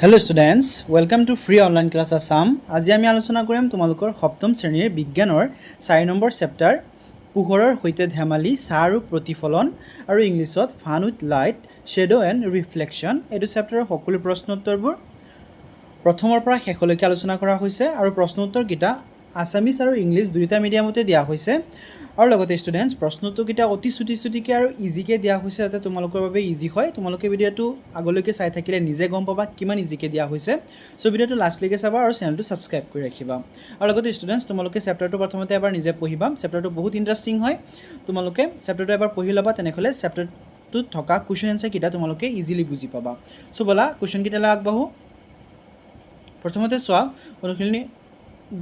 Hello' students, welcome to free online class Assam. আজি আমি আলোচনা কৰিম তোমালোকৰ সপ্তম শ্ৰেণীৰ বিজ্ঞানৰ 4 নম্বৰ চেপ্টাৰ পোহৰৰ সৈতে ধেমালি, ছাঁ আৰু প্ৰতিফলন, আৰু ইংলিছত fun with light, shadow and reflection. এইটো চেপ্টাৰৰ সকলো প্ৰশ্ন উত্তৰবোৰ প্ৰথমৰ পৰা শেষলৈকে আলোচনা কৰা হৈছে আৰু প্ৰশ্ন উত্তৰকেইটা আছামিজ আৰু ইংলিছ দুয়োটা মিডিয়ামতে দিয়া হৈছে। আৰু লগতে ষ্টুডেণ্টছ প্ৰশ্ন উত্তৰকেইটা অতি চুটিকৈ আৰু ইজিকৈ দিয়া হৈছে যাতে তোমালোকৰ বাবে ইজি হয়। তোমালোকে ভিডিঅ'টো আগলৈকে চাই থাকিলে নিজে গম পাবা কিমান ইজিকৈ দিয়া হৈছে। চ' ভিডিঅ'টো লাষ্টলৈকে চাবা আৰু চেনেলটো ছাবস্ক্ৰাইব কৰি ৰাখিবা। আৰু লগতে ষ্টুডেণ্টছ তোমালোকে চেপ্টাৰটো প্ৰথমতে এবাৰ নিজে পঢ়িবা। চেপ্টাৰটো বহুত ইণ্টাৰেষ্টিং হয়। তোমালোকে চেপ্টাৰটো এবাৰ পঢ়ি ল'বা, তেনেহ'লে চেপ্টাৰটোত থকা কুৱেশ্যন এনচাৰকেইটা তোমালোকে ইজিলি বুজি পাবা। চ' ব'লা কুৱেশ্যনকেইটালৈ আগবাঢ়োঁ। প্ৰথমতে চোৱা অনুশীলনী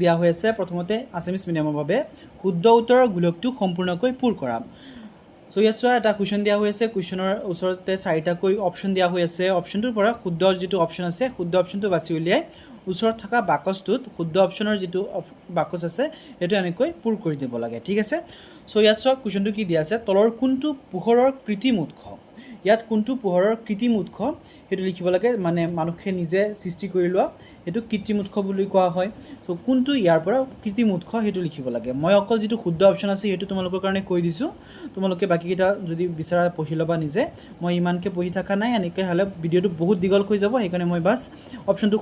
দিয়া হৈ আছে। প্ৰথমতে আছামিজ মিডিয়ামৰ বাবে শুদ্ধ উত্তৰৰ গোলকটো সম্পূৰ্ণকৈ পূৰ কৰা। চ' ইয়াত চোৱা এটা কুৱেশ্যন দিয়া হৈ আছে। কুৱেশ্যনৰ ওচৰতে 4টাকৈ অপশ্যন দিয়া হৈ আছে। অপশ্যনটোৰ পৰা শুদ্ধ যিটো অপশ্যন আছে শুদ্ধ অপশ্যনটো বাছি উলিয়াই ওচৰত থকা বাকচটোত শুদ্ধ অপশ্যনৰ যিটো বাকচ আছে সেইটো এনেকৈ পূৰ কৰি দিব লাগে। ঠিক আছে। চ' ইয়াত চোৱা কুৱেশ্যনটো কি দিয়া আছে, তলৰ কোনটো পোহৰৰ কৃত্ৰিম উৎস। ইয়াত কোনটো পোহৰৰ কৃত্ৰিম উৎস সেইটো লিখিব লাগে, মানে মানুহে নিজে সৃষ্টি কৰি লোৱা সেইটো কৃত্ৰিম উৎস বুলি কোৱা হয়। ত' কোনটো ইয়াৰ পৰা কৃত্ৰিম উৎস সেইটো লিখিব লাগে। মই অকল যিটো শুদ্ধ অপশ্যন আছে সেইটো তোমালোকৰ কাৰণে কৈ দিছোঁ। তোমালোকে বাকীকেইটা যদি বিচাৰা পঢ়ি ল'বা নিজে। মই ইমানকৈ পঢ়ি থকা নাই, এনেকৈ হ'লে ভিডিঅ'টো বহুত দীঘল হৈ যাব, সেইকাৰণে মই বাছ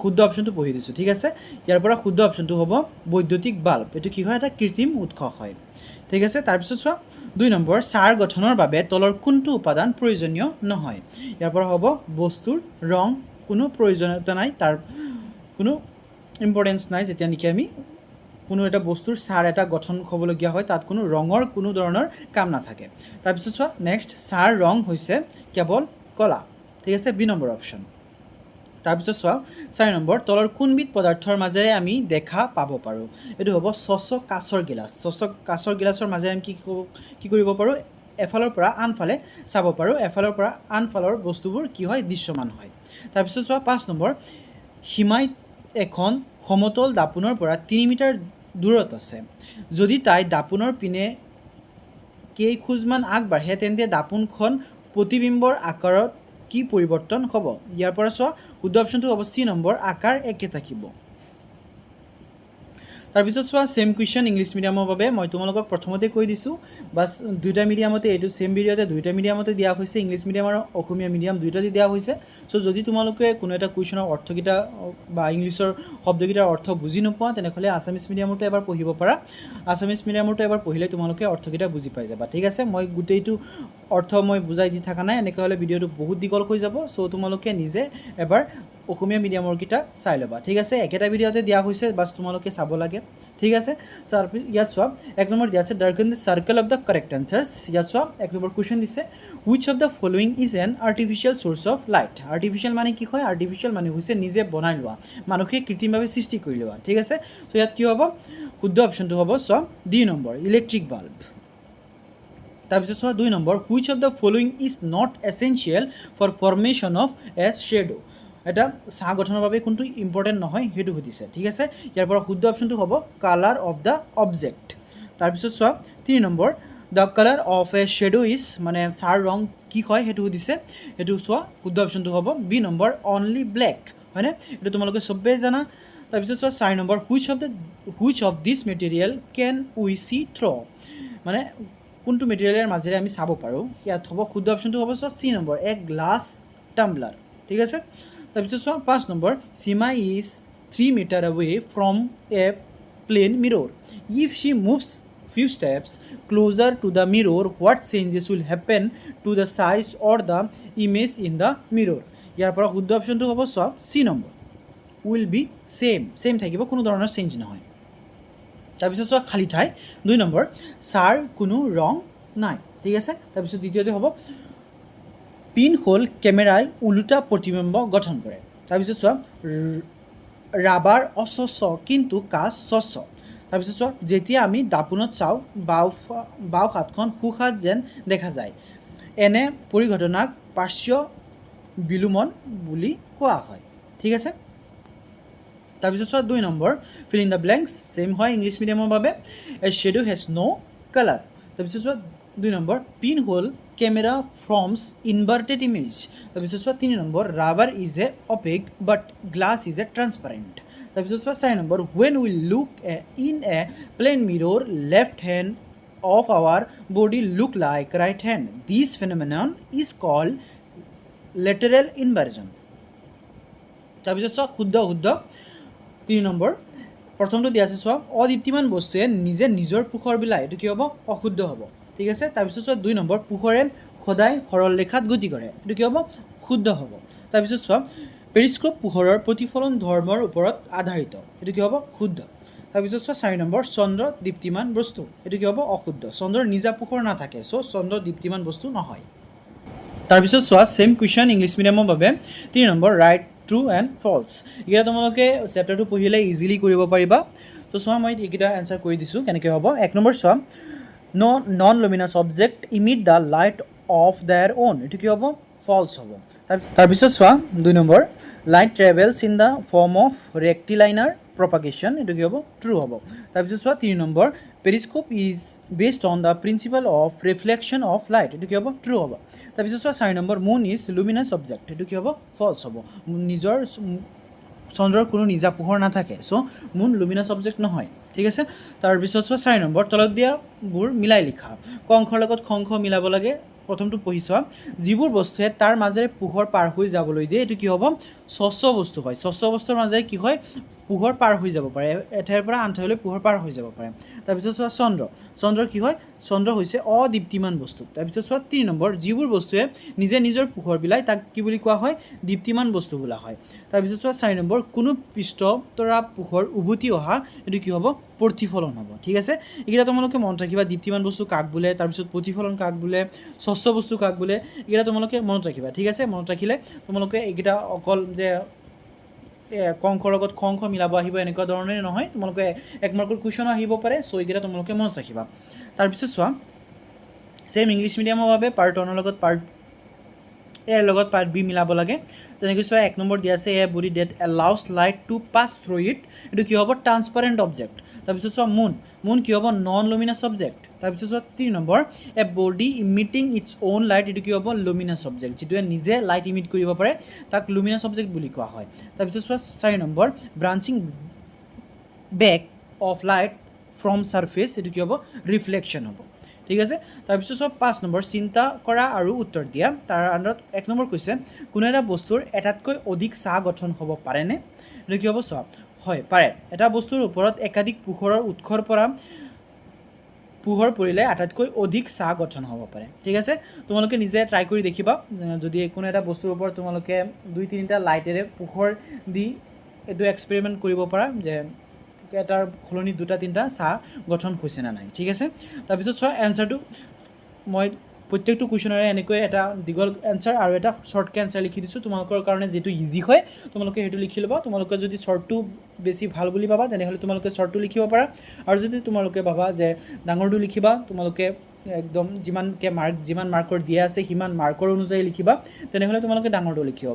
শুদ্ধ অপশ্যনটো পঢ়ি দিছোঁ। ঠিক আছে। ইয়াৰ পৰা শুদ্ধ অপশ্যনটো হ'ব বৈদ্যুতিক বাল্ব। এইটো কি হয়, এটা কৃত্ৰিম উৎস হয়। ঠিক আছে। তাৰপিছত চোৱা 2 নম্বৰ, ছাঁৰ গঠনৰ বাবে তলৰ কোনটো উপাদান প্ৰয়োজনীয় নহয়। ইয়াৰ পৰা হ'ব বস্তুৰ ৰং কোনো প্ৰয়োজনীয়তা নাই, তাৰ কোনো ইম্পৰ্টেঞ্চ নাই। যেতিয়া নেকি আমি কোনো এটা বস্তুৰ ছাঁৰ এটা গঠন হ'বলগীয়া হয় তাত কোনো ৰঙৰ কোনো ধৰণৰ কাম নাথাকে। তাৰপিছত চোৱা নেক্সট, ছাঁৰ ৰং হৈছে কেৱল ক'লা। ঠিক আছে, বি নম্বৰ অপশ্যন। তাৰপিছত চোৱা 4 নম্বৰ, তলৰ কোনবিধ পদাৰ্থৰ মাজেৰে আমি দেখা পাব পাৰোঁ। এইটো হ'ব স্বচ্ছ কাঁচৰ গিলাচ। স্বচ্ছ কাঁচৰ গিলাচৰ মাজেৰে আমি কি কৰিব পাৰোঁ, এফালৰ পৰা আনফালে চাব পাৰোঁ। এফালৰ পৰা আনফালৰ বস্তুবোৰ কি হয়, দৃশ্যমান হয়। তাৰপিছত চোৱা 5 নম্বৰ, সীমাই এখন সমতল দাপোনৰ পৰা 3 মিটাৰ দূৰত আছে। যদি তাই দাপোনৰ পিনে কেইখোজমান আগবাঢ়ে তেন্তে দাপোনখন প্ৰতিবিম্বৰ আকাৰত কি পৰিৱৰ্তন হ'ব। ইয়াৰ পৰা চোৱা শুদ্ধ অপশ্যনটো হ'ব চি নম্বৰ, আকাৰ একে থাকিব। তাৰপিছত চোৱা ছেম কুৱেশ্যন ইংলিছ মিডিয়ামৰ বাবে মই তোমালোকক প্ৰথমতে কৈ দিছোঁ, বাছ দুয়োটা মিডিয়ামতে এইটো ছেম ভিডিঅ'তে দুয়োটা মিডিয়ামতে দিয়া হৈছে। ইংলিছ মিডিয়াম আৰু অসমীয়া মিডিয়াম দুয়োটাতে দিয়া হৈছে। চ' যদি তোমালোকে কোনো এটা কুৱেশ্যনৰ অৰ্থকেইটা বা ইংলিছৰ শব্দকেইটাৰ অৰ্থ বুজি নোপোৱা তেনেহ'লে আছামিজ মিডিয়ামতো এবাৰ পঢ়িব পাৰা। আছামিজ মিডিয়ামতো এবাৰ পঢ়িলে তোমালোকে অৰ্থকেইটা বুজি পাই যাবা। ঠিক আছে। মই গোটেইটো অৰ্থ মই বুজাই দি থকা নাই, এনেকৈ হ'লে ভিডিঅ'টো বহুত দীঘল হৈ যাব। চ' তোমালোকে নিজে এবাৰ অসমীয়া মিডিয়ামৰকেইটা চাই ল'বা। ঠিক আছে। একেটা ভিডিঅ'তে দিয়া হৈছে, বাছ তোমালোকে চাব লাগে। ঠিক আছে। তাৰপিছত ইয়াত চোৱা 1 নম্বৰ দিয়া আছে, darken the circle of the correct answers. ইয়াত চোৱা 1 নম্বৰ কুৱেশ্যন দিছে, which of the following is an artificial source of light. Artificial মানে কি হয়, আৰ্টিফিচিয়েল মানে হৈছে নিজে বনাই লোৱা, মানুহে কৃত্ৰিমভাৱে সৃষ্টি কৰি লোৱা। ঠিক আছে। চ' ইয়াত কি হ'ব, শুদ্ধ অপশ্যনটো হ'ব চোৱা ডি নম্বৰ, ইলেক্ট্ৰিক বাল্ব। তাৰপিছত চোৱা 2 number, which of the following is not essential for formation of a shadow. এটা ছাঁ গঠনৰ বাবে কোনটো ইম্পৰ্টেণ্ট নহয় সেইটো সুধিছে। ঠিক আছে। ইয়াৰ পৰা শুদ্ধ অপশ্যনটো হ'ব কালাৰ অফ দ্য অবজেক্ট। তাৰপিছত চোৱা 3 number, the colour of a shadow is, মানে ছাঁৰ ৰং কি হয় সেইটো সুধিছে। সেইটো চোৱা শুদ্ধ অপশ্যনটো হ'ব বি নম্বৰ, অনলি ব্লেক। হয়নে, এইটো তোমালোকে চবেই জানা। তাৰপিছত চোৱা 4 number, which of this material can we see through. মানে কোনটো মেটেৰিয়েলৰ মাজেৰে আমি চাব পাৰোঁ। ইয়াত হ'ব শুদ্ধ অপশ্যনটো হ'ব চোৱা C number, a glass tumbler. ঠিক আছে। তাৰপিছত চোৱা 5 number, Seema is 3 metre away from a plane mirror. If she moves few steps closer to the mirror, what changes will happen to the size or the image in the mirror? ইয়াৰ পৰা শুদ্ধ অপশ্যনটো হ'ব চোৱা C number, will be same থাকিব, কোনো ধৰণৰ change নহয়। তাৰপিছত চোৱা খালী ঠাই 2 নম্বৰ, ছাঁৰ কোনো ৰং নাই। ঠিক আছে। তাৰপিছত দ্বিতীয়তে হ'ব পিন হ'ল কেমেৰাই ওলোটা প্ৰতিবিম্ব গঠন কৰে। তাৰপিছত চোৱা ৰাবাৰ অস্বচ্ছ কিন্তু কাঁচ স্বচ্ছ। তাৰপিছত চোৱা যেতিয়া আমি দাপোনত চাওঁ বাওঁ হাতখন সোঁহাত যেন দেখা যায়, এনে পৰিঘটনাক পাৰ্শ্ব বিলোমন বুলি কোৱা হয়। ঠিক আছে। তাৰপিছত চোৱা 2 number, fill in the blanks, same হয় ইংলিছ মিডিয়ামৰ বাবে, a shadow has no' colour. তাৰপিছত চোৱা 2 number pinhole camera forms inverted image তাৰপিছত চোৱা 3 number rubber is a opaque but glass is a transparent তাৰপিছত চোৱা 4 number when we look in a plane mirror left hand of our body look like right hand. This phenomenon is called lateral inversion. তাৰপিছত চোৱা শুদ্ধ 3 number প্ৰথমটো দিয়া আছে চোৱা অদীপ্তিমান বস্তুৱে নিজে নিজৰ পোহৰ বিলায় এইটো কি হ'ব অশুদ্ধ হ'ব ঠিক আছে তাৰপিছত চোৱা 2 নম্বৰ পোহৰে সদায় সৰল ৰেখাত গতি কৰে এইটো কি হ'ব শুদ্ধ হ'ব তাৰপিছত চোৱা পেৰিস্কোপ পোহৰৰ প্ৰতিফলন ধৰ্মৰ ওপৰত আধাৰিত এইটো কি হ'ব শুদ্ধ তাৰপিছত চোৱা 4 নম্বৰ চন্দ্ৰ দীপ্তিমান বস্তু এইটো কি হ'ব অশুদ্ধ চন্দ্ৰৰ নিজা পোহৰ নাথাকে চ' চন্দ্ৰ দীপ্তিমান বস্তু নহয় তাৰপিছত চোৱা সেম কুৱেশ্যন ইংলিছ মিডিয়ামৰ বাবে 3 নম্বৰ ৰাইট ট্ৰু এণ্ড ফলছ এইকেইটা তোমালোকে চেপ্টাৰটো পঢ়িলে ইজিলি কৰিব পাৰিবা তো চোৱা মই এইকেইটা এনচাৰ কৰি দিছোঁ কেনেকৈ হ'ব 1 নম্বৰ চোৱা non luminous object emit the light of their own এইটো কি হ'ব ফলছ হ'ব তাৰপিছত চোৱা 2 number light travels in the form of rectilinear propagation এইটো কি হ'ব ট্ৰু হ'ব তাৰপিছত চোৱা 3 number periscope is based on the principle of reflection of light এইটো কি হ'ব ট্ৰু হ'ব তাৰপিছত চোৱা 4 number moon is luminous object এইটো কি হ'ব ফলছ হ'ব নিজৰ চন্দ্ৰৰ কোনো নিজা পোহৰ নাথাকে চ' মুন লুমিনাছ অবজেক্ট নহয় ঠিক আছে তাৰপিছত চোৱা 4 নম্বৰ তলত দিয়াবোৰ মিলাই লিখা ক অংশৰ লগত খ অংশ মিলাব লাগে প্ৰথমটো পঢ়ি চোৱা যিবোৰ বস্তুৱে তাৰ মাজেৰে পোহৰ পাৰ হৈ যাবলৈ দিয়ে এইটো কি হ'ব স্বচ্ছ বস্তু হয় স্বচ্ছ বস্তুৰ মাজেৰে কি হয় পোহৰ পাৰ হৈ যাব পাৰে এঠাইৰ পৰা আন ঠাইলৈ পোহৰ পাৰ হৈ যাব পাৰে তাৰপিছত চোৱা চন্দ্ৰ কি হয় চন্দ্ৰ হৈছে অদীপ্তিমান বস্তু তাৰপিছত চোৱা 3 নম্বৰ যিবোৰ বস্তুৱে নিজে নিজৰ পোহৰ বিলায় তাক কি বুলি কোৱা হয় দীপ্তিমান বস্তু বোলা হয় তাৰপিছত চোৱা 4 নম্বৰ কোনো পৃষ্ঠৰ পৰা পোহৰ উভতি অহা এইটো কি হ'ব প্ৰতিফলন হ'ব ঠিক আছে এইকেইটা তোমালোকে মনত ৰাখিবা দীপ্তিমান বস্তু কাক বোলে তাৰপিছত প্ৰতিফলন কাক বোলে স্বচ্ছ বস্তু কাক বোলে এইকেইটা তোমালোকে মনত ৰাখিবা ঠিক আছে মনত ৰাখিলে তোমালোকে এইকেইটা অকল যে ক অংশৰ লগত খ অংশ মিলাব আহিব এনেকুৱা ধৰণেৰে নহয় তোমালোকে 1 মাৰ্কৰ কুৱেশ্যনো আহিব পাৰে চ' এইকেইটা তোমালোকে মনত ৰাখিবা তাৰপিছত চোৱা ছেম ইংলিছ মিডিয়ামৰ বাবে পাৰ্ট 1 ৰ লগত পাৰ্ট এৰ লগত পাৰ্ট বি মিলাব লাগে যেনেকৈ চোৱা 1 নম্বৰ দিয়া আছে a body that allows light to pass through it এইটো কি হ'ব ট্ৰান্সপাৰেণ্ট অবজেক্ট তাৰপিছত চোৱা মুন কি হ'ব নন লুমিনাছ অবজেক্ট তাৰপিছত চোৱা 3 number a body emitting its own light এইটো কি হ'ব লুমিনাছ অবজেক্ট যিটোৱে নিজে লাইট ইমিট কৰিব পাৰে তাক লুমিনাছ অবজেক্ট বুলি কোৱা হয় তাৰপিছত চোৱা 4 number branching back of light from surface এইটো কি হ'ব ৰিফ্লেকশ্যন হ'ব ঠিক আছে তাৰপিছত চোৱা 5 নম্বৰ চিন্তা কৰা আৰু উত্তৰ দিয়া তাৰ আণ্ডাৰত 1 নম্বৰ কৈছে কোনো এটা বস্তুৰ এটাতকৈ অধিক চাহ গঠন হ'ব পাৰেনে এইটো কি হ'ব চোৱা হয় পাৰে এটা বস্তুৰ ওপৰত একাধিক পোহৰৰ উৎসৰ পৰা পোহৰ পৰিলে আটাইতকৈ অধিক চাহ গঠন হ'ব পাৰে ঠিক আছে তোমালোকে নিজে ট্ৰাই কৰি দেখিবা যদি কোনো এটা বস্তুৰ ওপৰত তোমালোকে 2-3টা লাইটেৰে পোহৰ দি এইটো এক্সপেৰিমেণ্ট কৰিব পাৰা যে এটাৰ খলনি 2-3টা চাহ গঠন হৈছে না নাই ঠিক আছে তাৰপিছত চোৱা এনচাৰটো মই প্ৰত্যেকটো কুৱেশ্যনৰে এনেকৈ এটা দীঘল এনচাৰ আৰু এটা শ্বৰ্টকৈ এনচাৰ লিখি দিছোঁ তোমালোকৰ কাৰণে যিটো ইজি হয় তোমালোকে সেইটো লিখি ল'বা তোমালোকে যদি শ্বৰ্টটো বেছি ভাল বুলি ভাবা তেনেহ'লে তোমালোকে শ্বৰ্টটো লিখিব পাৰা আৰু যদি তোমালোকে ভাবা যে ডাঙৰটো লিখিবা তোমালোকে একদম যিমান মাৰ্কৰ দিয়া আছে সিমান মাৰ্কৰ অনুযায়ী লিখিবা তেনেহ'লে তোমালোকে ডাঙৰটো লিখিব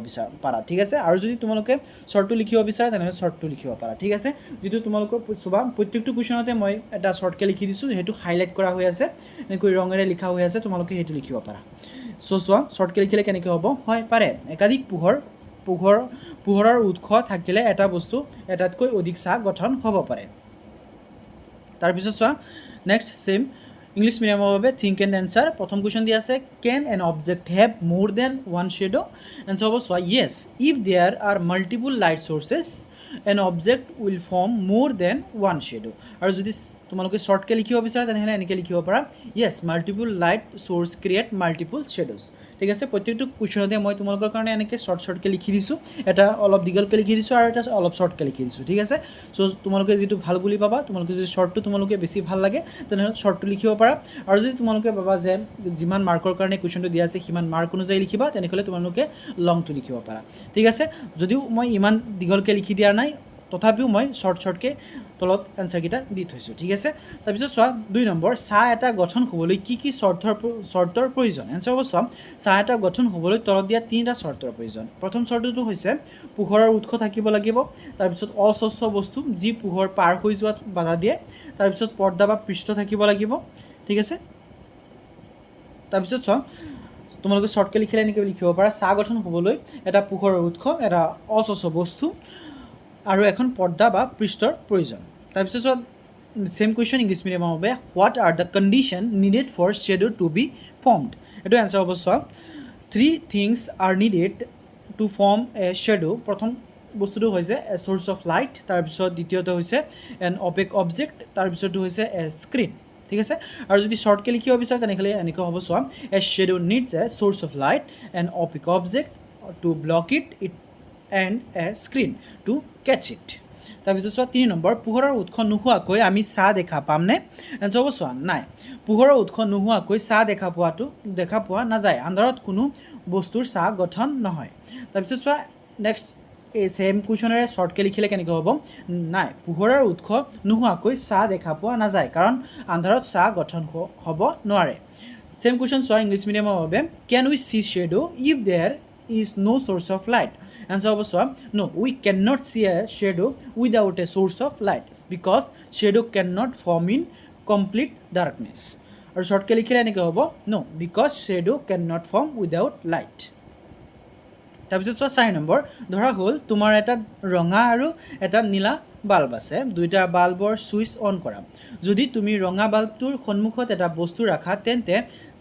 পাৰা ঠিক আছে আৰু যদি তোমালোকে শ্বৰ্টটো লিখিব বিচাৰা তেনেহ'লে শ্বৰ্টটো লিখিব পাৰা ঠিক আছে যিটো তোমালোকৰ চোৱা প্ৰত্যেকটো কুৱেশ্যনতে মই এটা শ্বৰ্টকৈ লিখি দিছোঁ সেইটো হাইলাইট কৰা হৈ আছে এনেকৈ ৰঙেৰে লিখা হৈ আছে তোমালোকে সেইটো লিখিব পাৰা চ' চোৱা শ্বৰ্টকৈ লিখিলে কেনেকৈ হ'ব হয় পাৰে একাধিক পোহৰৰ উৎস থাকিলে এটা বস্তু এটাতকৈ অধিক চাহ গঠন হ'ব পাৰে তাৰপিছত চোৱা নেক্সট ছেম ইংলিছ মিডিয়ামৰ বাবে থিংক এণ্ড এনচাৰ প্ৰথম কুৱেশ্যন দিয়া আছে can an object have more than one shadow answer হ'ব চোৱা yes if there are multiple light sources an object will form more than one shadow আৰু যদি তোমালোকে শ্বৰ্টকৈ লিখিব বিচাৰা তেনেহ'লে এনেকৈ লিখিব পাৰা yes multiple light source create multiple shadows ঠিক আছে প্ৰত্যেকটো কুৱেশ্যনতে মই তোমালোকৰ কাৰণে এনেকৈ শ্বৰ্টকৈ লিখি দিছোঁ এটা অলপ দীঘলকৈ লিখি দিছোঁ আৰু এটা অলপ শ্বৰ্টকৈ লিখি দিছোঁ ঠিক আছে চ' তোমালোকে যিটো ভাল বুলি পাবা তোমালোকে যদি শ্বৰ্টটো তোমালোকে বেছি ভাল লাগে তেনেহ'লে শ্বৰ্টটো লিখিব পাৰা আৰু যদি তোমালোকে ভাবা যে যিমান মাৰ্কৰ কাৰণে কুৱেশ্যনটো দিয়া আছে সিমান মাৰ্ক অনুযায়ী লিখিবা তেনেহ'লে তোমালোকে লংটো লিখিব পাৰা ঠিক আছে যদিও মই ইমান দীঘলকৈ লিখি দিয়া নাই তথাপিও মই শ্বৰ্টকৈ তলত এনচাৰকেইটা দি থৈছোঁ ঠিক আছে তাৰপিছত চোৱা 2 নম্বৰ চাহ এটা গঠন হ'বলৈ কি চৰ্তৰ প্ৰয়োজন এনচাৰ হ'ব চোৱা চাহ এটা গঠন হ'বলৈ তলত দিয়া 3টা চৰ্তৰ প্ৰয়োজন প্ৰথম চৰ্তটো হৈছে পোহৰৰ উৎস থাকিব লাগিব তাৰপিছত অস্বচ্ছ বস্তু যি পোহৰ পাৰ হৈ যোৱাত বাধা দিয়ে তাৰপিছত পৰ্দা বা পৃষ্ঠ থাকিব লাগিব ঠিক আছে তাৰপিছত চোৱা তোমালোকে শ্বৰ্টকৈ লিখিলে এনেকৈ লিখিব পাৰা চাহ গঠন হ'বলৈ এটা পোহৰৰ উৎস, এটা অস্বচ্ছ বস্তু আৰু এখন পৰ্দা বা পৃষ্ঠৰ প্ৰয়োজন। তাৰপিছত চোৱা সেম কুৱেশ্যন ইংলিছ মিডিয়ামৰ বাবে what are the condition needed for shadow to be formed. এইটো এনচাৰ হ'ব চোৱা 3 things are needed to form a shadow. প্ৰথম বস্তুটো হৈছে এ চ'ৰ্চ অফ লাইট, তাৰপিছত দ্বিতীয়টো হৈছে এন অপেক অবজেক্ট, তাৰপিছতো হৈছে এ স্ক্ৰীন। ঠিক আছে, আৰু যদি শ্বৰ্টকৈ লিখিব বিচাৰে তেনেহ'লে এনেকৈ হ'ব চোৱা a shadow needs a source of light, an opaque object to block it and a screen to catch it. তাৰপিছত চোৱা 3 নম্বৰ পোহৰৰ উৎস নোহোৱাকৈ আমি চাহ দেখা পামনে? এনচাৰ হ'ব চোৱা নাই, পোহৰৰ উৎস নোহোৱাকৈ চাহ দেখা পোৱা নাযায়। আন্ধাৰত কোনো বস্তুৰ চাহ গঠন নহয়। তাৰপিছত চোৱা নেক্সট এই ছেম কুৱেশ্যনেৰে শ্বৰ্টকৈ লিখিলে কেনেকৈ হ'ব? নাই, পোহৰৰ উৎস নোহোৱাকৈ চাহ দেখা পোৱা নাযায় কাৰণ আন্ধাৰত চাহ গঠন হ'ব নোৱাৰে। ছেম কুৱেশ্যন চোৱা ইংলিছ মিডিয়ামৰ বাবে can we see shadow if there is no' source of light? Answer হ'ব চোৱা no, we can not see a shadow without a source of light because shadow can not form in complete darkness. আৰু শ্বৰ্টকৈ লিখিলে এনেকৈ হ'ব no' because shadow can not form without light. তাৰপিছত চোৱা 4 number ধৰা হ'ল তোমাৰ এটা ৰঙা আৰু এটা নীলা বাল্ব আছে, দুইটা বাল্বৰ ছুইচ অন কৰা। যদি তুমি ৰঙা বাল্বটোৰ সন্মুখত এটা বস্তু ৰাখা তেন্তে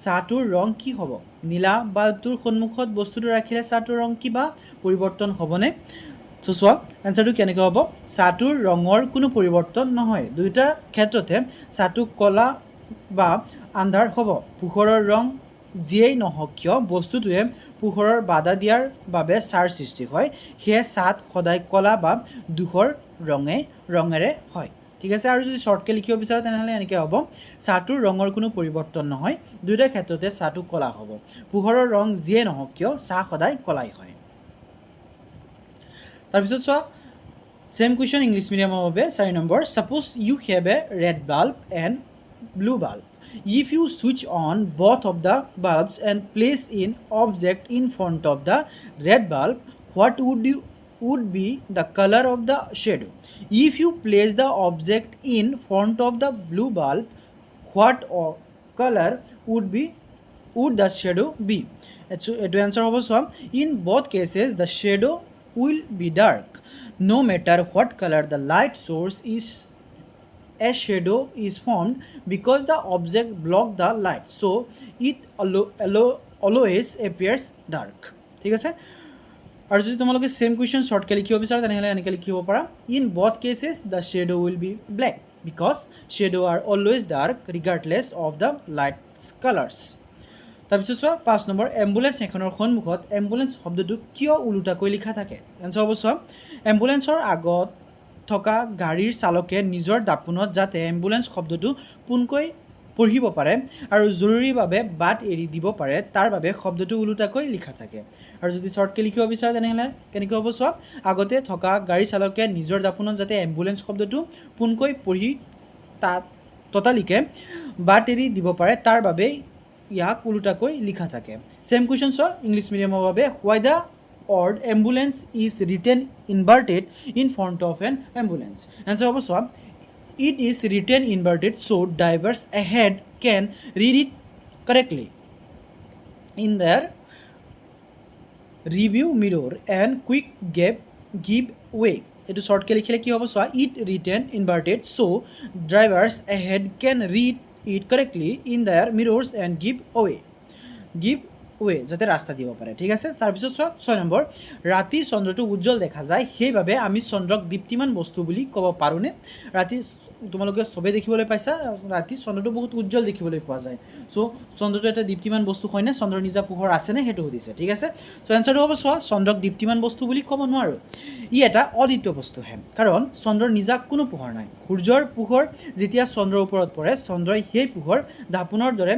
চাহটোৰ ৰং কি হ'ব? নীলা বাল্বটোৰ সন্মুখত বস্তুটো ৰাখিলে চাহটোৰ ৰং কিবা পৰিৱৰ্তন হ'বনে? চোৱা এনচাৰটো কেনেকৈ হ'ব? চাহটোৰ ৰঙৰ কোনো পৰিৱৰ্তন নহয়, দুয়োটাৰ ক্ষেত্ৰতে চাহটো ক'লা বা আন্ধাৰ হ'ব। পোহৰৰ ৰং যিয়েই নহওক কিয় বস্তুটোৱে পোহৰৰ বাধা দিয়াৰ বাবে চাহৰ সৃষ্টি হয়, সেয়ে চাহ সদায় ক'লা বা ধূসৰ ৰঙেৰে হয়। ঠিক আছে, আৰু যদি শ্বৰ্টকৈ লিখিব বিচাৰে তেনেহ'লে এনেকৈ হ'ব চাহটোৰ ৰঙৰ কোনো পৰিৱৰ্তন নহয়, দুয়োটা ক্ষেত্ৰতে চাহটো ক'লা হ'ব। পোহৰৰ ৰং যিয়ে নহওক কিয় চাহ সদায় ক'লাই হয়। তাৰপিছত চোৱা ছেম কুৱেশ্যন ইংলিছ মিডিয়ামৰ বাবে 4 number suppose you have a red bulb and blue bulb. If you switch on both of the bulbs and place an object in front of the red bulb, what would be the color of the shadow? If you place the object in front of the blue bulb, what color would the shadow be? To answer hobo so in both cases the shadow will be dark no matter what color the light source is. A shadow is formed because the object blocks the light, so it always appears dark. ঠিক আছে, আৰু যদি তোমালোকে same question শ্বৰ্টকৈ লিখিব বিচাৰা তেনেহ'লে এনেকৈ লিখিব পাৰা in both cases the shadow will be black because শ্বেডো are always dark regardless of the lights colours. তাৰপিছত চোৱা 5 নম্বৰ এম্বুলেঞ্চ এখনৰ সন্মুখত এম্বুলেঞ্চ শব্দটো কিয় ওলোটাকৈ লিখা থাকে? এনচাৰ হ'ব চোৱা এম্বুলেঞ্চৰ আগত থকা গাড়ীৰ চালকে নিজৰ দাপোনত যাতে এম্বুলেঞ্চ শব্দটো পোনকৈ পঢ়িব পাৰে আৰু জৰুৰীভাৱে বাট এৰি দিব পাৰে তাৰ বাবে শব্দটো ওলোটাকৈ লিখা থাকে। আৰু যদি শ্বৰ্টকৈ লিখিব বিচাৰে তেনেহ'লে কেনেকৈ হ'ব চোৱা আগতে থকা গাড়ী চালকে নিজৰ দাপোনত যাতে এম্বুলেঞ্চ শব্দটো পোনকৈ পঢ়ি ততালিকে বাট এৰি দিব পাৰে তাৰ বাবে ইয়াক ওলোটাকৈ লিখা থাকে। ছেম কুৱেশ্যন চোৱা ইংলিছ মিডিয়ামৰ বাবে হোৱাই the word ambulance is written inverted in front of an ambulance? Answer hobo so it is written inverted so drivers ahead can read it correctly in their review mirror and quick give way. Etu shortly likhile ki hobo so it written inverted so drivers ahead can read it correctly in their mirrors and give যাতে ৰাস্তা দিব পাৰে। ঠিক আছে, তাৰপিছত 6 number ৰাতি চন্দ্ৰটো উজ্জ্বল দেখা যায় সেইবাবে আমি চন্দ্ৰক দীপ্তিমান বস্তু বুলি ক'ব পাৰোঁনে? ৰাতি তোমালোকে চবেই দেখিবলৈ পাইছা ৰাতি চন্দ্ৰটো বহুত উজ্জ্বল দেখিবলৈ পোৱা যায়, চ' চন্দ্ৰটো এটা দীপ্তিমান বস্তু হয়নে? চন্দ্ৰৰ নিজা পোহৰ আছেনে সেইটো সুধিছে। ঠিক আছে, চ' এনচাৰটো হ'ব চোৱা চন্দ্ৰক দীপ্তিমান বস্তু বুলি ক'ব নোৱাৰোঁ, ই এটা অদ্বিতীয় বস্তুহে কাৰণ চন্দ্ৰৰ নিজা কোনো পোহৰ নাই। সূৰ্যৰ পোহৰ যেতিয়া চন্দ্ৰৰ ওপৰত পৰে চন্দ্ৰই সেই পোহৰ দাপোনৰ দৰে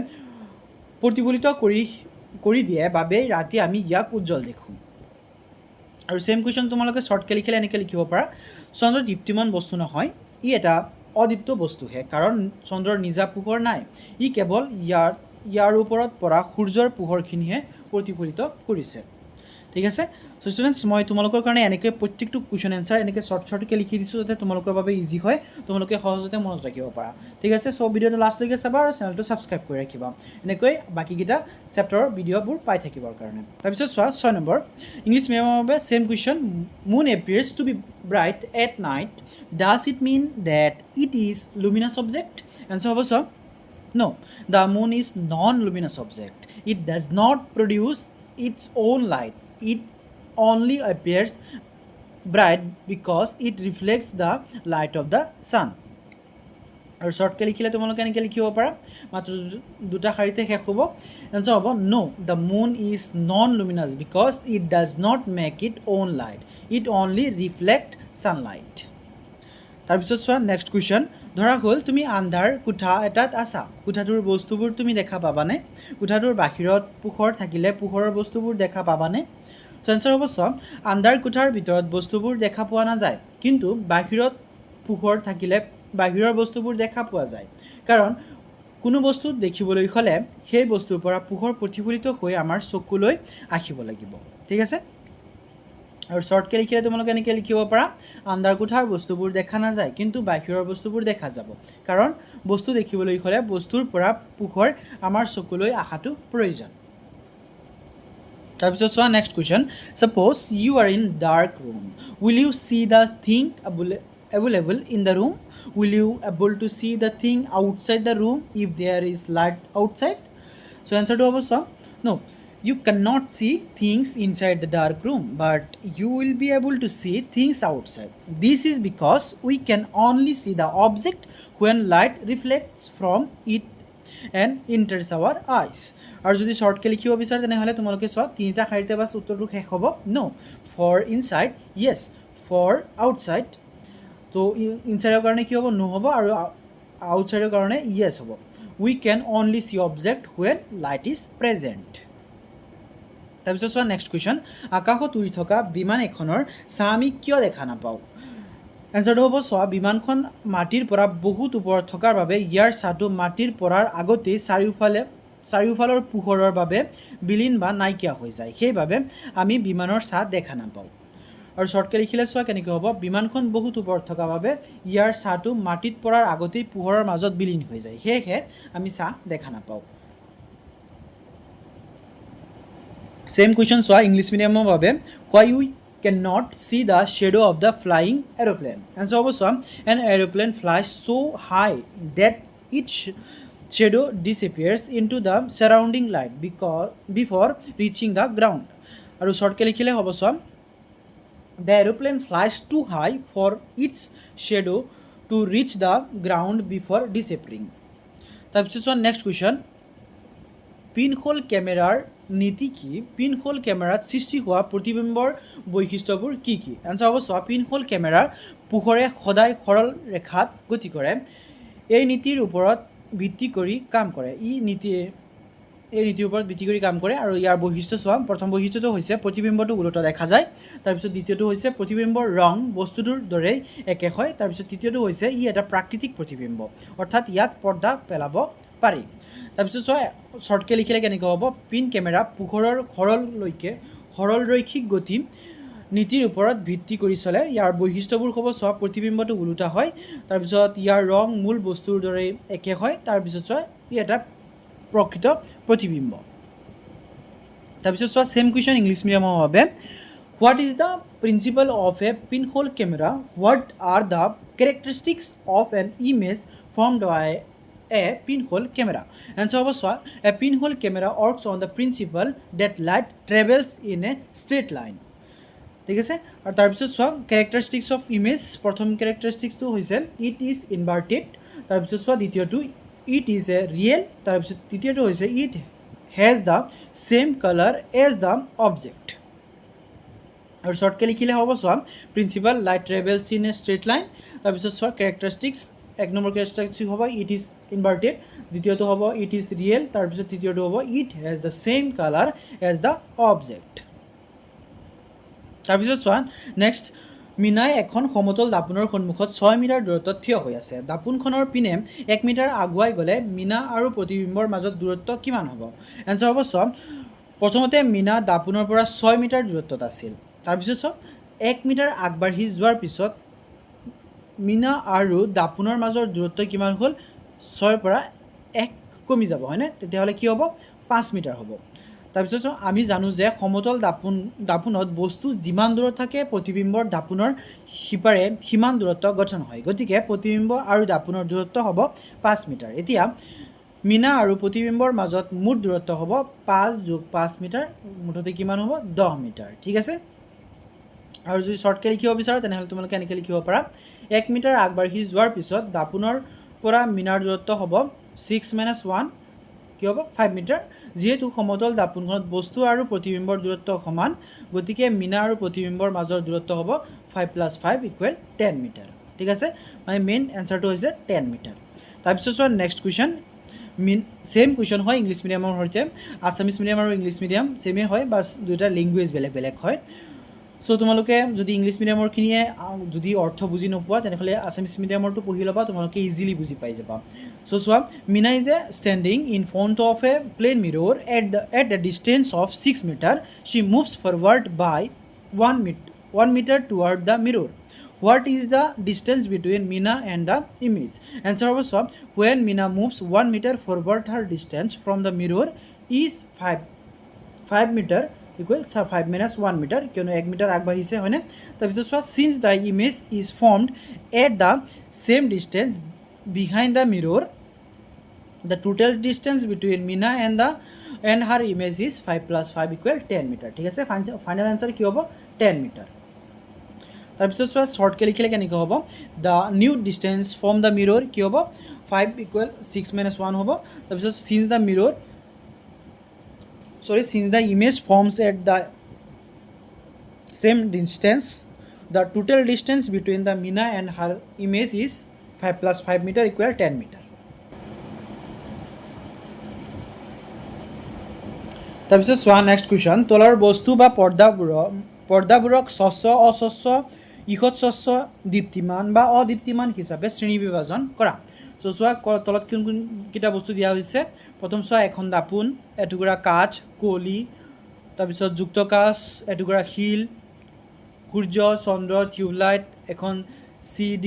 প্ৰতিফলিত কৰি দিয়ে বাবে ৰাতি আমি ইয়াক উজ্জ্বল দেখোঁ। আৰু ছেম কুৱেশ্যন তোমালোকে শ্বৰ্টকৈ লিখিলে এনেকৈ লিখিব পাৰা চন্দ্ৰ দীপ্তিমান বস্তু নহয়, ই এটা অদীপ্ত বস্তুহে কাৰণ চন্দ্ৰৰ নিজা পোহৰ নাই, ই কেৱল ইয়াৰ ওপৰত পৰা সূৰ্যৰ পোহৰখিনিহে প্ৰতিফলিত কৰিছে। ঠিক আছে, সো ষ্টুডেণ্টছ মই তোমালোকৰ কাৰণে এনেকৈ প্ৰত্যেকটো কুৱেশ্যন এনচাৰ এনেকৈ শ্বৰ্টকৈ লিখি দিছোঁ যাতে তোমালোকৰ বাবে ইজি হয়, তোমালোকে সহজতে মনত ৰাখিব পাৰা। ঠিক আছে, চ' ভিডিঅ'টো লাষ্টলৈকে চাবা আৰু চেনেলটো ছাবস্ক্ৰাইব কৰি ৰাখিবা, এনেকৈ বাকীকেইটা চেপ্টাৰৰ ভিডিঅ'বোৰ পাই থাকিবৰ কাৰণে। তাৰপিছত চোৱা 6 নম্বৰ, ইংলিছ মিডিয়ামৰ বাবে same question. Moon appears to be bright at night, does it mean that it is luminous object? Answer হ'ব চোৱা, no, the moon is non-luminous object. It does not produce its own light. It only appears bright because it reflects the light of the sun. আৰু শ্বৰ্টকৈ লিখিলে তোমালোকে এনেকৈ লিখিব পাৰা, মাত্ৰ দুটা শাৰীতে শেষ হ'ব। এনচাৰ হ'ব no, the moon is non luminous because it does not make it own light, it only reflect sunlight. তাৰপিছত চোৱা নেক্সট কুৱেশ্যন। ধৰা হ'ল তুমি আন্ধাৰ কোঠা এটাত আছা, কোঠাটোৰ বস্তুবোৰ তুমি দেখা পাবানে? কোঠাটোৰ বাহিৰত পোহৰ থাকিলে পোহৰৰ বস্তুবোৰ দেখা পাবানে? চ' এনচাৰ হ'ব চোৱা, আন্ধাৰ কোঠাৰ ভিতৰত বস্তুবোৰ দেখা পোৱা নাযায়, কিন্তু বাহিৰত পোহৰ থাকিলে বাহিৰৰ বস্তুবোৰ দেখা পোৱা যায়। কাৰণ কোনো বস্তু দেখিবলৈ হ'লে সেই বস্তুৰ পৰা পোহৰ প্ৰতিফলিত হৈ আমাৰ চকুলৈ আহিব লাগিব। ঠিক আছে, আৰু শ্বৰ্টকৈ লিখিলে তোমালোকে এনেকৈ লিখিব পাৰা, আন্ধাৰ কোঠাৰ বস্তুবোৰ দেখা নাযায় কিন্তু বাহিৰৰ বস্তুবোৰ দেখা যাব, কাৰণ বস্তু দেখিবলৈ হ'লে বস্তুৰ পৰা পোহৰ আমাৰ চকুলৈ অহাটো প্ৰয়োজন। তাৰপিছত চোৱা next question. Suppose you are in dark room, will you see the thing available in the room? Will you able to see the thing outside the room if there is light outside? So answer to our song, no, you cannot see things inside the dark room, but you will be able to see things outside. This is because we can only see the object when light reflects from it and enters our eyes. আৰু যদি শ্বৰ্টকৈ লিখিব বিচাৰে তেনেহ'লে তোমালোকে চোৱা তিনিটা শাৰীতে bus উত্তৰটো শেষ হ'ব, no, for inside, yes, for outside। তো ইনচাইডৰ কাৰণে কি হ'ব, নো হ'ব, আৰু আউটচাইডৰ কাৰণে য়েছ হ'ব। We can only see object when light is present. তাৰপিছত চোৱা নেক্সট কুৱেশ্যন। আকাশত উৰি থকা বিমান এখনৰ ছাঁ আমি কিয় দেখা নাপাওঁ? এনচাৰটো হ'ব চোৱা, বিমানখন মাটিৰ পৰা বহুত ওপৰত থকাৰ বাবে ইয়াৰ ছাঁটো মাটিৰ পৰাৰ আগতেই চাৰিওফালৰ পোহৰৰ বাবে বিলীন বা নাইকিয়া হৈ যায়, সেইবাবে আমি বিমানৰ ছাঁ দেখা নাপাওঁ। আৰু শ্বৰ্টকৈ লিখিলে চোৱা কেনেকৈ হ'ব, বিমানখন বহুত ওপৰত থকা বাবে ইয়াৰ ছাঁটো মাটিত পৰাৰ আগতেই পোহৰৰ মাজত বিলীন হৈ যায়, সেয়েহে আমি ছাঁ দেখা নাপাওঁ। ছেইম কুৱেশ্যন চোৱা ইংলিছ মিডিয়ামৰ বাবে, why we can not see the shadow of the flying aeroplane? Answer হ'ব চোৱা, an aeroplane flies so' high that it shadow disappears into the surrounding light before reaching the ground. আৰু শ্বৰ্টকৈ লিখিলে হ'ব চোৱা, the aeroplane flies too high for its shadow to reach the ground before disappearing. তাৰপিছত চোৱা next question. Pinhole কেমেৰাৰ নীতি কি? পিনহোল কেমেৰাত সৃষ্টি হোৱা প্ৰতিবিম্বৰ বৈশিষ্ট্যবোৰ কি কি? এনচাৰ হ'ব চোৱা, পিনহোল কেমেৰাৰ পোহৰে সদায় সৰল ৰেখাত গতি কৰে, এই নীতিৰ ওপৰত ভিত্তি কৰি কাম কৰে। এই নীতিৰ ওপৰত ভিত্তি কৰি কাম কৰে, আৰু ইয়াৰ বৈশিষ্ট্য চোৱা, প্ৰথম বৈশিষ্ট্যটো হৈছে প্ৰতিবিম্বটো ওলোটা দেখা যায়, তাৰপিছত দ্বিতীয়টো হৈছে প্ৰতিবিম্বৰ ৰং বস্তুটোৰ দৰেই একে হয়, তাৰপিছত তৃতীয়টো হৈছে ই এটা প্ৰাকৃতিক প্ৰতিবিম্ব, অৰ্থাৎ ইয়াক পৰ্দা পেলাব পাৰি। তাৰপিছত চোৱা শ্বৰ্টকৈ লিখিলে কেনেকৈ হ'ব, পিন কেমেৰা পোহৰৰ সৰলৰৈখিক গতি নীতিৰ ওপৰত ভিত্তি কৰি চলে, ইয়াৰ বৈশিষ্ট্যবোৰ হ'ব চোৱা, প্ৰতিবিম্বটো ওলোটা হয়, তাৰপিছত ইয়াৰ ৰং মূল বস্তুৰ দৰেই একে হয়, তাৰপিছত চোৱা ই এটা প্ৰকৃত প্ৰতিবিম্ব। তাৰপিছত চোৱা ছেইম কুৱেশ্যন ইংলিছ মিডিয়ামৰ বাবে, what is the principle of a pinhole camera? What are the characteristics of an image formed by a pinhole camera? Answer হ'ব চোৱা, a pinhole camera works on the principle that light travels in a straight line. ঠিক আছে, আৰু তাৰপিছত চোৱা characteristics of image, প্ৰথম কেৰেক্টাৰিষ্টিক্সটো হৈছে it is inverted, তাৰপিছত চোৱা দ্বিতীয়টো ইট ইজ এ ৰিয়েল, তাৰপিছত তৃতীয়টো হৈছে it has the same colour as the object. আৰু শ্বৰ্টকৈ লিখিলে হ'ব চোৱা, principal light travels in a straight line, তাৰপিছত চোৱা কেৰেক্টাৰিষ্টিক্স, এক নম্বৰ কেৰেক্টাৰিষ্টিক্স হ'ব ইট ইজ ইনভাৰ্টেড, দ্বিতীয়টো হ'ব ইট ইজ ৰিয়েল, তাৰপিছত তৃতীয়টো হ'ব it has the same colour as the object. তাৰপিছত চোৱা নেক্সট, মিনাই এখন সমতল দাপোনৰ সন্মুখত 6 মিটাৰ দূৰত্বত থিয় হৈ আছে। দাপোনখনৰ পিনে 1 মিটাৰ আগুৱাই গ'লে মিনা আৰু প্ৰতিবিম্বৰ মাজত দূৰত্ব কিমান হ'ব? এনচাৰ হ'ব চোৱা, প্ৰথমতে মিনা দাপোনৰ পৰা 6 মিটাৰ দূৰত্বত আছিল, তাৰপিছত চাওক 1 মিটাৰ আগবাঢ়ি যোৱাৰ পিছত মিনা আৰু দাপোনৰ মাজৰ দূৰত্ব কিমান হ'ল 6ৰ পৰা 1 কমি যাব হয়নে তেতিয়াহ'লে কি হ'ব 5 মিটাৰ হ'ব তাৰপিছত আমি জানো যে সমতল দাপোনত বস্তু যিমান দূৰত থাকে প্ৰতিবিম্বৰ দাপোনৰ সিপাৰে সিমান দূৰত্ব গঠন হয় গতিকে প্ৰতিবিম্ব আৰু দাপোনৰ দূৰত্ব হ'ব 5 মিটাৰ এতিয়া মিনা আৰু প্ৰতিবিম্বৰ মাজত মুঠ দূৰত্ব হ'ব 5 + 5 মিটাৰ মুঠতে কিমান হ'ব 10 মিটাৰ ঠিক আছে আৰু যদি শৰ্টকে লিখিব বিচাৰা তেনেহ'লে তোমালোকে এনেকৈ লিখিব পাৰা 1 মিটাৰ আগবাঢ়ি যোৱাৰ পিছত দাপোনৰ পৰা মিনাৰ দূৰত্ব হ'ব 6 - 1 কি হ'ব 5 মিটাৰ যেহেতু সমতল দাপোনখনত বস্তু আৰু প্ৰতিবিম্বৰ দূৰত্ব সমান গতিকে মিনা আৰু প্ৰতিবিম্বৰ মাজৰ দূৰত্ব হ'ব 5 + 5 = 10 মিটাৰ ঠিক আছে মানে মেইন এনসাৰটো হৈছে 10 মিটাৰ তাৰপিছত চোৱা নেক্সট কুৱেশ্যন সেম কুৱেশ্যন হয় ইংলিছ মিডিয়ামৰ সৈতে আছামিজ মিডিয়াম আৰু ইংলিছ মিডিয়াম সেমে হয় বাছ দুটা লেংগুৱেজ বেলেগ বেলেগ হয় সো তোমালোকে যদি ইংলিছ মিডিয়ামৰখিনিয়ে যদি অৰ্থ বুজি নোপোৱা তেনেহ'লে আছামিজ মিডিয়ামৰটো পঢ়ি ল'বা তোমালোকে ইজিলি বুজি পাই যাবা সো চোৱা Meena is standing in front of a plane mirror at the distance of 6 metre she moves forward by 1 metre toward the mirror What is the distance between Mina and the image? Answer of so when Mina moves 1 meter forward, her distance from the mirror is 5 meter equals 5 minus 1 meter. क्यों 1 meter आग बढ़ी से होने तभी तो since the image is formed at the same distance behind the mirror, the total distance between Mina and her image is 5 + 5 = 10 meter. ठीक है से final answer क्या होगा 10 meter. তাৰপিছত চোৱা শৰ্টকে লিখিলে কেনেকৈ হ'ব the new distance from the mirror কি হ'ব 5 = 6 - 1 হ'ব তাৰপিছত since the image forms at the same distance the total distance between the Meena and her image is 5 + 5 metre = 10 metre তাৰপিছত চোৱা নেক্সট কুৱেশ্যন তলৰ বস্তু বা পৰ্দাবোৰক স্বচ্ছ অস্বচ্ছ ইষৎ স্বচ্ছ দীপ্তিমান বা অদীপ্তিমান হিচাপে শ্ৰেণী বিভাজন কৰা চোৱা তলত কোন কোনকেইটা বস্তু দিয়া হৈছে প্ৰথম চোৱা এখন দাপোন এটুকুৰা কাঠ কুঁৱলী তাৰপিছত যুক্ত কাচ এটুকুৰা শিল সূৰ্য চন্দ্ৰ টিউবলাইট এখন CD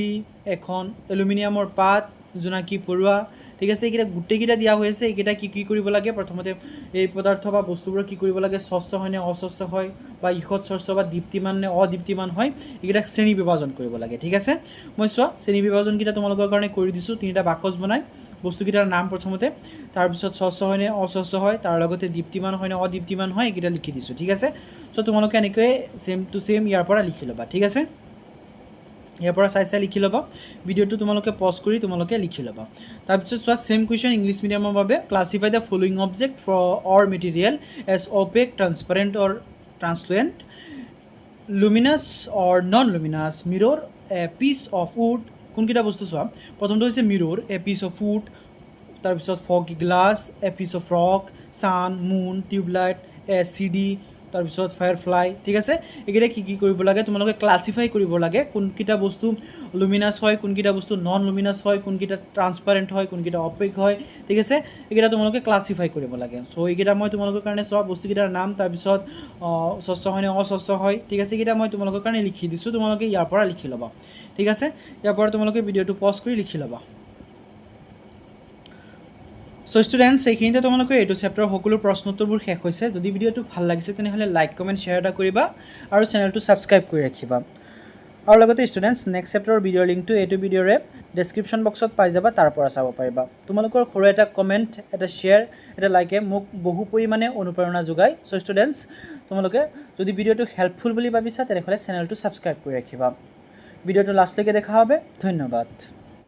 এখন এলুমিনিয়ামৰ পাত জোনাকী পৰুৱা ঠিক আছে এইকেইটা গোটেইকেইটা দিয়া হৈ আছে এইকেইটা কি কৰিব লাগে প্ৰথমতে এই পদাৰ্থ বা বস্তুবোৰ কি কৰিব লাগে স্বচ্ছ হয় নে অস্বচ্ছ হয় বা ইষৎ স্বচ্ছ বা দীপ্তিমান নে অদীপ্তিমান হয় এইকেইটা শ্ৰেণী বিভাজন কৰিব লাগে ঠিক আছে মই চোৱা শ্ৰেণী বিভাজনকেইটা তোমালোকৰ কাৰণে কৰি দিছোঁ তিনিটা বাকচ বনাই বস্তুকেইটাৰ নাম প্ৰথমতে তাৰপিছত স্বচ্ছ হয় নে অস্বচ্ছ হয় তাৰ লগতে দীপ্তিমান হয় নে অদীপ্তিমান হয় এইকেইটা লিখি দিছোঁ ঠিক আছে চ' তোমালোকে এনেকৈ ছেম টু ছেম ইয়াৰ পৰা লিখি ল'বা ঠিক আছে ইয়াৰ পৰা চাই লিখি ল'বা ভিডিঅ'টো তোমালোকে পজ কৰি তোমালোকে লিখি ল'বা তাৰপিছত চোৱা ছেম কুৱেশ্যন ইংলিছ মিডিয়ামৰ বাবে classify the following object or material as opaque transparent or translucent luminous or non luminous mirror a piece of wood কোনকেইটা বস্তু চোৱা প্ৰথমটো হৈছে mirror a piece of wood তাৰপিছত fog glass a piece of rock sun moon tubelight a CD তাৰপিছত firefly ঠিক আছে এইকেইটা কি কৰিব লাগে তোমালোকে ক্লাছিফাই কৰিব লাগে কোনকেইটা বস্তু লুমিনাছ হয় কোনকেইটা বস্তু নন লুমিনাছ হয় কোনকেইটা ট্ৰান্সপাৰেণ্ট হয় কোনকেইটা অপেক হয় ঠিক আছে এইকেইটা তোমালোকে ক্লাছিফাই কৰিব লাগে চ' এইকেইটা মই তোমালোকৰ কাৰণে চোৱা বস্তুকেইটাৰ নাম তাৰপিছত স্বচ্ছ হয় নে অস্বচ্ছ হয় ঠিক আছে এইকেইটা মই তোমালোকৰ কাৰণে লিখি দিছোঁ তোমালোকে ইয়াৰ পৰা লিখি ল'বা ঠিক আছে ইয়াৰ পৰা তোমালোকে ভিডিঅ'টো পজ কৰি লিখি ল'বা সো ষ্টুডেণ্টছ এইখিনিতে তোমালোকে এইটো চেপ্টাৰৰ সকলো প্ৰশ্নোত্তৰবোৰ শেষ হৈছে যদি ভিডিঅ'টো ভাল লাগিছে তেনেহ'লে লাইক কমেণ্ট শ্বেয়াৰ এটা কৰিবা আৰু চেনেলটো ছাবস্ক্ৰাইব কৰি ৰাখিবা আৰু লগতে ষ্টুডেণ্টছ নেক্সট চেপ্টাৰৰ ভিডিঅ'ৰ লিংকটো এইটো ভিডিঅ'ৰে ডেছক্ৰিপশ্যন বক্সত পাই যাবা তাৰ পৰা চাব পাৰিবা তোমালোকৰ সৰু এটা কমেণ্ট এটা শ্বেয়াৰ এটা লাইকে মোক বহু পৰিমাণে অনুপ্ৰেৰণা যোগায় সো ষ্টুডেণ্টছ তোমালোকে যদি ভিডিঅ'টো হেল্পফুল বুলি ভাবিছা তেনেহ'লে চেনেলটো ছাবস্ক্ৰাইব কৰি ৰাখিবা ভিডিঅ'টো লাষ্টলৈকে দেখা হবে ধন্যবাদ